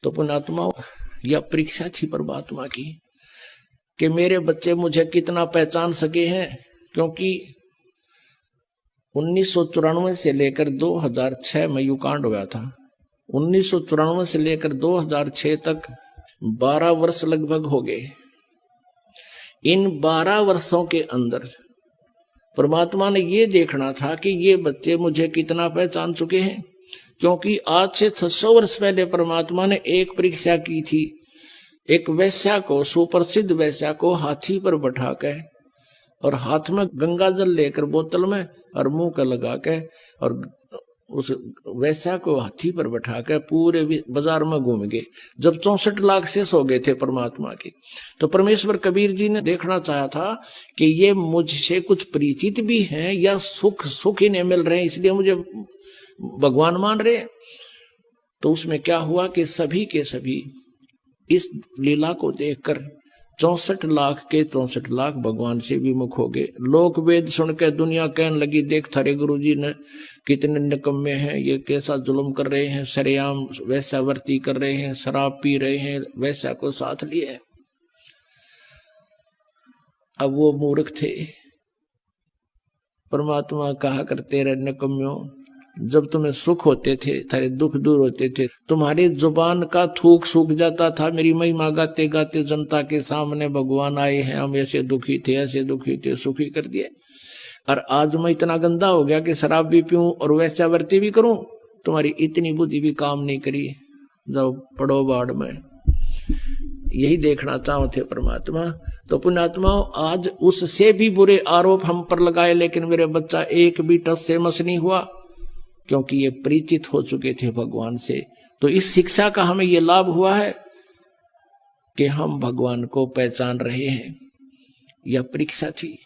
तो पुण्यात्मा, यह परीक्षा थी परमात्मा की कि मेरे बच्चे मुझे कितना पहचान सके हैं। क्योंकि 1994 से लेकर 2006 में युकांड हुआ था। 1994 से लेकर 2006 तक 12 वर्ष लगभग हो गए। इन 12 वर्षों के अंदर परमात्मा ने ये देखना था कि ये बच्चे मुझे कितना पहचान चुके हैं। क्योंकि आज से 600 वर्ष पहले परमात्मा ने एक परीक्षा की थी। एक वैश्या को, सुप्रसिद्ध वैश्या को हाथी पर बैठा के और हाथ में गंगा जल लेकर बोतल में और मुंह का लगा के, और उस वैश्या को हाथी पर बैठा के पूरे बाजार में घूम गए। जब 64 लाख शेष हो गए थे परमात्मा के, तो परमेश्वर कबीर जी ने देखना चाहा था कि ये मुझसे कुछ परिचित भी हैं या सुख ही नहीं मिल रहे हैं इसलिए मुझे भगवान मान रहे। तो उसमें क्या हुआ कि सभी के सभी इस लीला को देखकर 64 लाख के 64 लाख भगवान से विमुख हो गए। लोक वेद सुन के दुनिया कहने लगी, देख थारे गुरुजी ने कितने निकम्मे हैं, ये कैसा जुल्म कर रहे हैं, सरेआम वैश्यावर्ती कर रहे हैं, शराब पी रहे हैं, वैश्या को साथ लिए। अब वो मूर्ख थे। परमात्मा कहा करते रहे, निकम्मियों, जब तुम्हें सुख होते थे, थारे दुख दूर होते थे, तुम्हारी जुबान का थूक सूख जाता था, मेरी महिमा गाते गाते जनता के सामने भगवान आए हैं, हम ऐसे दुखी थे, ऐसे दुखी थे, सुखी कर दिए। और आज मैं इतना गंदा हो गया कि शराब भी पीऊं और वैश्यावर्ती भी करूं, तुम्हारी इतनी बुद्धि भी काम नहीं करी, जाओ पड़ो बाढ़ में। यही देखना चाहो थे परमात्मा। तो पुण्यात्मा, आज उससे भी बुरे आरोप हम पर लगाए, लेकिन मेरे बच्चा एक भी टस से मस नहीं हुआ, क्योंकि ये परिचित हो चुके थे भगवान से। तो इस शिक्षा का हमें ये लाभ हुआ है कि हम भगवान को पहचान रहे हैं। यह परीक्षा थी।